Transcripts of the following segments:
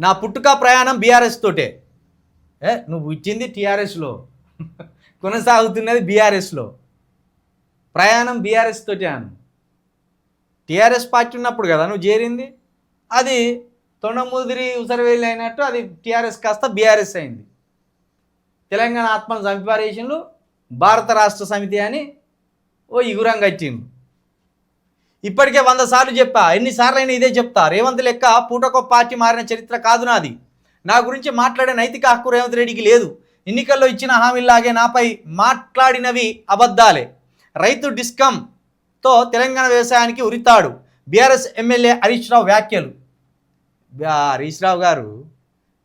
నా పుట్టుక ప్రయాణం బీఆర్ఎస్ తోటే. నువ్వు ఇచ్చింది టీఆర్ఎస్లో, కొనసాగుతున్నది బీఆర్ఎస్లో, ప్రయాణం బీఆర్ఎస్ తోటే అను. టీఆర్ఎస్ పార్టీ ఉన్నప్పుడు కదా నువ్వు చేరింది. అది తొండముదిరి ఉసరవేలి అయినట్టు అది టీఆర్ఎస్ కాస్త బీఆర్ఎస్ అయింది. తెలంగాణ ఆత్మను సంపారేషన్లు భారత రాష్ట్ర సమితి అని ఓ ఇగురం కట్టిండు. ఇప్పటికే 100 సార్లు చెప్పా, ఎన్నిసార్లు అయినా ఇదే చెప్తా. రేవంత్ లెక్క పూటకో పార్టీ మారిన చరిత్ర కాదు నాది. నా గురించి మాట్లాడే నైతిక హక్కు రేవంత్ రెడ్డికి లేదు. ఎన్నికల్లో ఇచ్చిన హామీలాగే నాపై మాట్లాడినవి అబద్ధాలే. రైతు డిస్కంతో తెలంగాణ వ్యవసాయానికి ఉరితాడు. బీఆర్ఎస్ ఎమ్మెల్యే హరీష్ రావు వ్యాఖ్యలు. హరీష్ రావు గారు,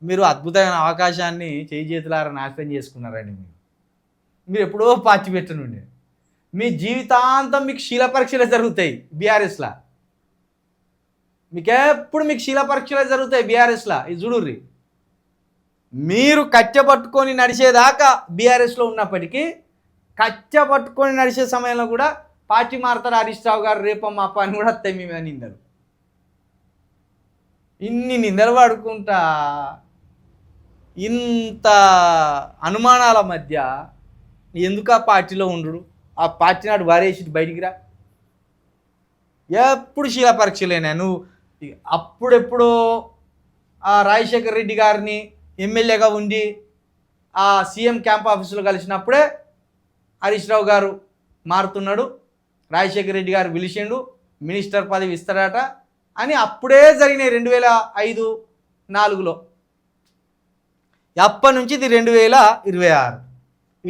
మీరు అద్భుతమైన అవకాశాన్ని చేతులారా నాశనం చేసుకున్నారండి. మీరు ఎప్పుడో పార్టీ పెట్టనుండే. మీ జీవితాంతం మీకు శీల పరీక్షలే జరుగుతాయి బీఆర్ఎస్లా. మీకెప్పుడు మీకు శీల పరీక్షలే జరుగుతాయి బీఆర్ఎస్లా. ఇది చూడుర్రి. మీరు కట్టె పట్టుకొని నడిచేదాకా బీఆర్ఎస్లో ఉన్నప్పటికీ కట్టె పట్టుకొని నడిచే సమయంలో కూడా పార్టీ మారుతారు హరీష్ రావు గారు, రేపమ్మ అప్ప అని కూడా వస్తాయి మీ నిందలు. ఇన్ని నిందలు పడుకుంటా ఇంత అనుమానాల మధ్య ఎందుకు ఆ పార్టీలో ఉండు? ఆ పార్టీ నాడు వారేసి బయటికి రా. ఎప్పుడు శీల పరీక్షలేనా నువ్వు? అప్పుడెప్పుడో ఆ రాజశేఖర్ రెడ్డి గారిని ఎమ్మెల్యేగా ఉండి ఆ సీఎం క్యాంప్ ఆఫీసులో కలిసినప్పుడే హరీష్ రావు గారు మారుతున్నాడు, రాజశేఖర్ రెడ్డి గారు పిలిచిండు, మినిస్టర్ పదవి ఇస్తారట అని అప్పుడే జరిగినాయి 2005-04లో. అప్పటి నుంచి ఇది 2026,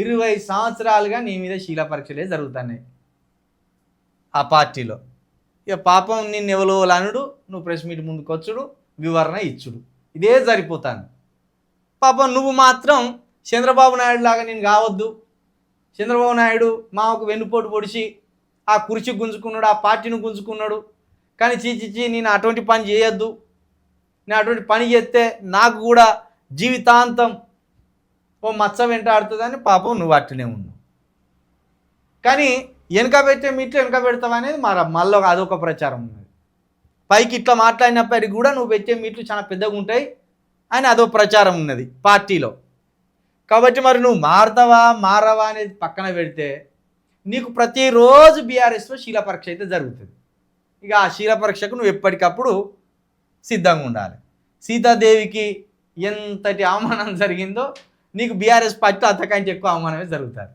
20 సంవత్సరాలుగా నీ మీద శీల పరీక్షలే జరుగుతున్నాయి ఆ పార్టీలో. ఇక పాపం నిన్ను ఎవరో అనుడు, నువ్వు ప్రెస్ మీట్ ముందుకు వచ్చుడు, వివరణ ఇచ్చుడు, ఇదే సరిపోతాను. పాపం నువ్వు మాత్రం చంద్రబాబు నాయుడు లాగా నేను కావద్దు. చంద్రబాబు నాయుడు మాకు వెన్నుపోటు పొడిచి ఆ కుర్చీ గుంజుకున్నాడు, ఆ పార్టీని గుంజుకున్నాడు. కానీ చీచిచ్చి నేను అటువంటి పని చేయొద్దు, నేను అటువంటి పని చేస్తే నాకు కూడా జీవితాంతం ఓ మచ్చ వెంటాడుతుందని పాపం నువ్వు అట్టనే ఉన్నావు. కానీ వెనక పెట్టే మీట్లో వెనక పెడతావు అనేది మళ్ళీ అదొక ప్రచారం ఉన్నది. పైకి ఇట్లా మాట్లాడినప్పటికీ కూడా నువ్వు పెట్టే మీట్లు చాలా పెద్దగా ఉంటాయి అని అదో ప్రచారం ఉన్నది పార్టీలో. కాబట్టి మరి నువ్వు మారవా అనేది పక్కన పెడితే నీకు ప్రతిరోజు బీఆర్ఎస్లో శీల పరీక్ష అయితే జరుగుతుంది. ఇక ఆ శీల పరీక్షకు నువ్వు ఎప్పటికప్పుడు సిద్ధంగా ఉండాలి. సీతాదేవికి ఎంతటి అవమానం జరిగిందో నీకు బీఆర్ఎస్ పార్టీలో అంతకంటే ఎక్కువ అవమానమే జరుగుతుంది.